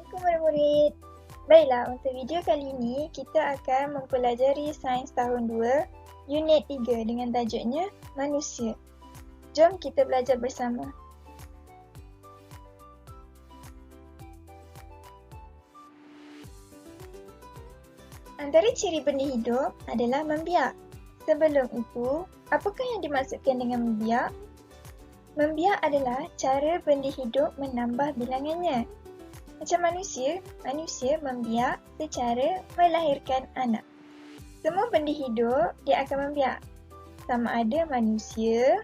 Assalamualaikum murid-murid. Baiklah, untuk video kali ini kita akan mempelajari Sains Tahun 2, Unit 3 dengan tajuknya Manusia. Jom kita belajar bersama. Antara ciri benda hidup adalah membiak. Sebelum itu, apakah yang dimaksudkan dengan membiak? Membiak adalah cara benda hidup menambah bilangannya. Macam manusia membiak secara melahirkan anak. Semua benda hidup dia akan membiak. Sama ada manusia,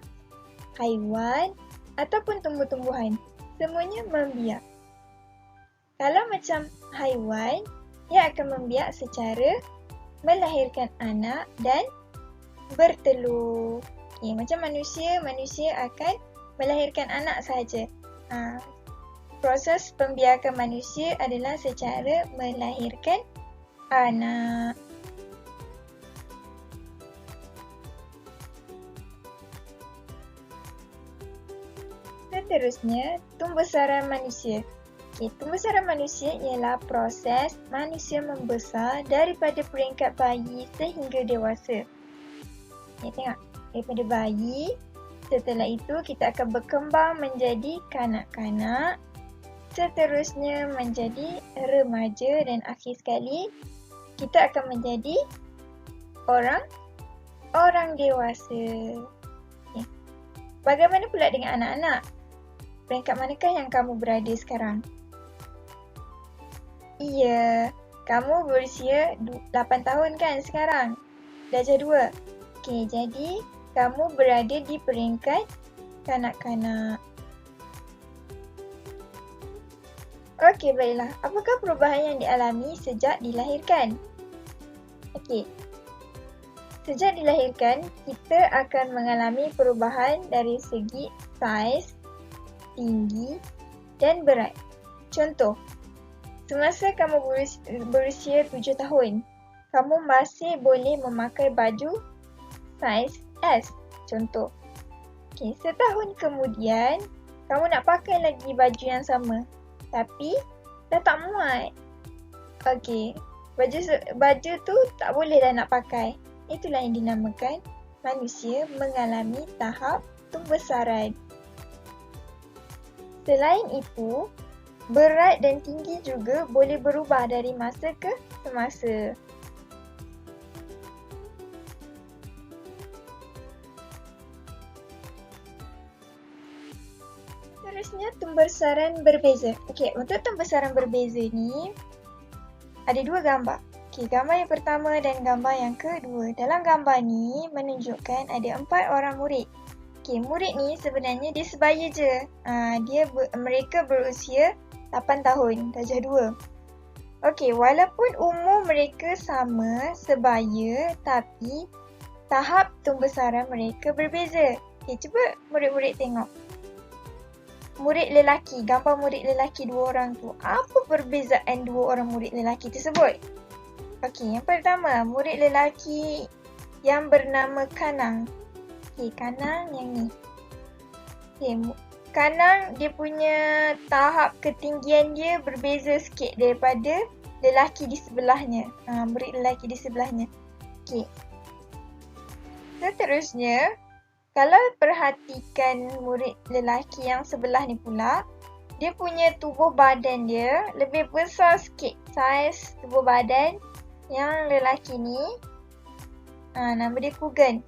haiwan ataupun tumbuh-tumbuhan. Semuanya membiak. Kalau macam haiwan, dia akan membiak secara melahirkan anak dan bertelur. Macam manusia akan melahirkan anak sahaja. Proses pembiakan manusia adalah secara melahirkan anak. Seterusnya, tumbuhbesaran manusia. Tumbuhbesaran manusia ialah proses manusia membesar daripada peringkat bayi sehingga dewasa. Tengok, daripada bayi, setelah itu kita akan berkembang menjadi kanak-kanak. Seterusnya menjadi remaja dan akhir sekali kita akan menjadi orang dewasa. Bagaimana pula dengan anak-anak? Peringkat manakah yang kamu berada sekarang? Iya, kamu berusia 8 tahun kan sekarang? Darjah 2. Jadi kamu berada di peringkat kanak-kanak. Baiklah. Apakah perubahan yang dialami sejak dilahirkan? Sejak dilahirkan, kita akan mengalami perubahan dari segi saiz, tinggi dan berat. Contoh, semasa kamu berusia 7 tahun, kamu masih boleh memakai baju saiz S. Contoh. Setahun kemudian, kamu nak pakai lagi baju yang sama. Tapi dah tak muat. Baju tu tak boleh dah nak pakai. Itulah yang dinamakan manusia mengalami tahap tumbuhbesaran. Selain itu, berat dan tinggi juga boleh berubah dari masa ke semasa. Seterusnya, tumbuhbesaran berbeza. Untuk tumbuhbesaran berbeza ni ada dua gambar. Gambar yang pertama dan gambar yang kedua. Dalam gambar ni menunjukkan ada 4 orang murid. Murid ni sebenarnya dia sebaya je. Mereka berusia 8 tahun, darjah 2. Walaupun umur mereka sama, sebaya, tapi tahap tumbuhbesaran mereka berbeza. Cuba murid-murid tengok. Murid lelaki, gambar murid lelaki 2 orang tu. Apa perbezaan 2 orang murid lelaki tersebut? Yang pertama, murid lelaki yang bernama Kanang. Kanang yang ni. Kanang dia punya tahap ketinggian dia berbeza sikit daripada lelaki di sebelahnya. Murid lelaki di sebelahnya. Seterusnya, kalau perhatikan murid lelaki yang sebelah ni pula, dia punya tubuh badan dia lebih besar sikit. Saiz tubuh badan yang lelaki ni, nama dia Kugan.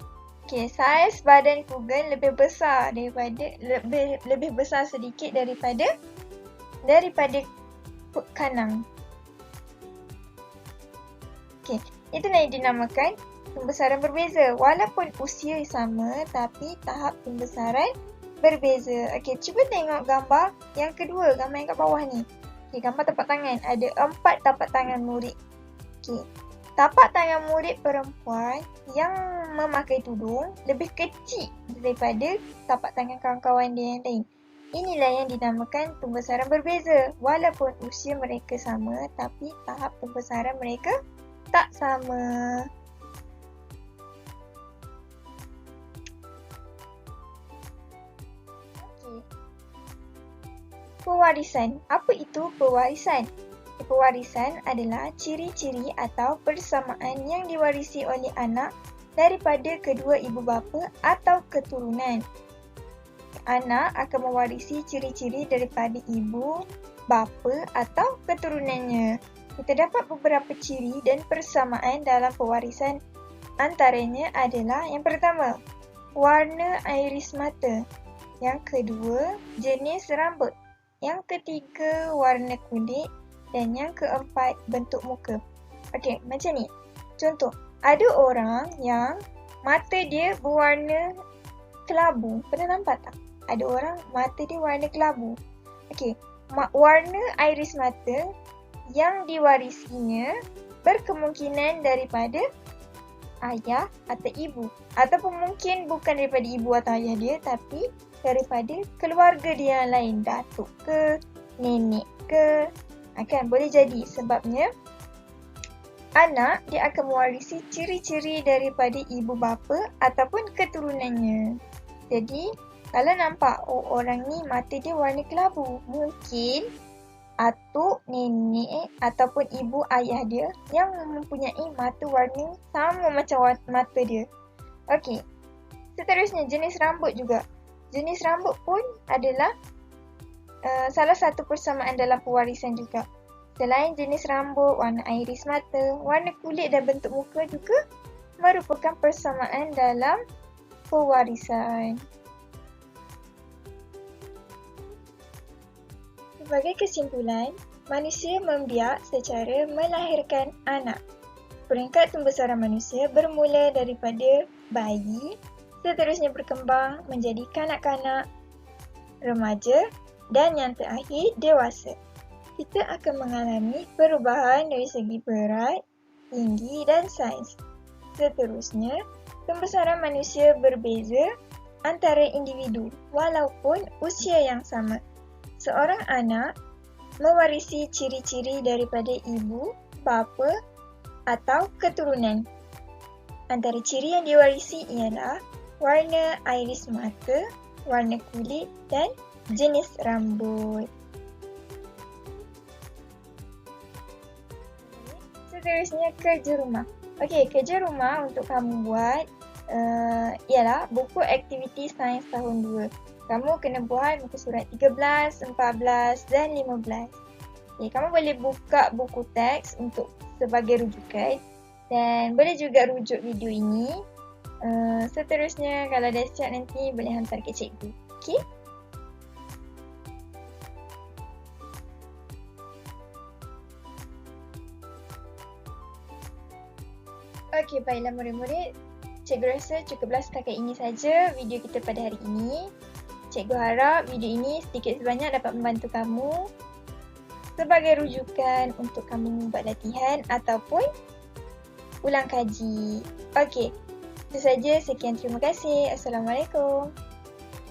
Saiz badan Kugan lebih besar daripada, lebih besar sedikit daripada Kanang. Itulah yang dinamakan tumbuhbesaran berbeza. Walaupun usia sama, tapi tahap tumbuhbesaran berbeza. Cuba tengok gambar yang kedua, gambar yang kat bawah ni. Gambar tapak tangan. Ada 4 tapak tangan murid. Tapak tangan murid perempuan yang memakai tudung lebih kecil daripada tapak tangan kawan-kawan dia yang lain. Inilah yang dinamakan tumbuhbesaran berbeza. Walaupun usia mereka sama, tapi tahap tumbuhbesaran mereka tak sama. Pewarisan. Apa itu pewarisan? Pewarisan adalah ciri-ciri atau persamaan yang diwarisi oleh anak daripada kedua ibu bapa atau keturunan. Anak akan mewarisi ciri-ciri daripada ibu, bapa atau keturunannya. Kita dapat beberapa ciri dan persamaan dalam pewarisan. Antaranya adalah yang pertama, warna iris mata. Yang kedua, jenis rambut. Yang ketiga, warna kulit. Dan yang keempat, bentuk muka. Okey, macam ni. Contoh, ada orang yang mata dia berwarna kelabu. Pernah nampak tak? Ada orang mata dia warna kelabu. Okey, warna iris mata yang diwarisinya berkemungkinan daripada ayah atau ibu. Ataupun mungkin bukan daripada ibu atau ayah dia, tapi daripada keluarga dia yang lain, datuk ke, nenek ke, akan boleh jadi. Sebabnya anak dia akan mewarisi ciri-ciri daripada ibu bapa ataupun keturunannya. Jadi kalau nampak orang ni mata dia warna kelabu, mungkin atuk, nenek ataupun ibu ayah dia yang mempunyai mata warna sama macam mata dia. Okey, seterusnya jenis rambut juga. Jenis rambut pun adalah salah satu persamaan dalam pewarisan juga. Selain jenis rambut, warna iris mata, warna kulit dan bentuk muka juga merupakan persamaan dalam pewarisan. Sebagai kesimpulan, manusia membiak secara melahirkan anak. Peringkat pembesaran manusia bermula daripada bayi, seterusnya berkembang menjadi kanak-kanak, remaja dan yang terakhir dewasa. Kita akan mengalami perubahan dari segi berat, tinggi dan saiz. Seterusnya, pembesaran manusia berbeza antara individu walaupun usia yang sama. Seorang anak mewarisi ciri-ciri daripada ibu, bapa atau keturunan. Antara ciri yang diwarisi ialah warna iris mata, warna kulit dan jenis rambut. Seterusnya, kerja rumah. Okey, kerja rumah untuk kamu buat ialah buku aktiviti sains tahun 2. Kamu kena buat muka surat 13, 14 dan 15. Okay, kamu boleh buka buku teks untuk sebagai rujukan dan boleh juga rujuk video ini. Seterusnya, kalau dah siap nanti boleh hantar ke cikgu. Okey? Okey, baiklah murid-murid. Cikgu rasa cukuplah setakat ini saja video kita pada hari ini. Cikgu harap video ini sedikit sebanyak dapat membantu kamu sebagai rujukan untuk kamu buat latihan ataupun ulang kaji. Okey, itu saja. Sekian, terima kasih. Assalamualaikum.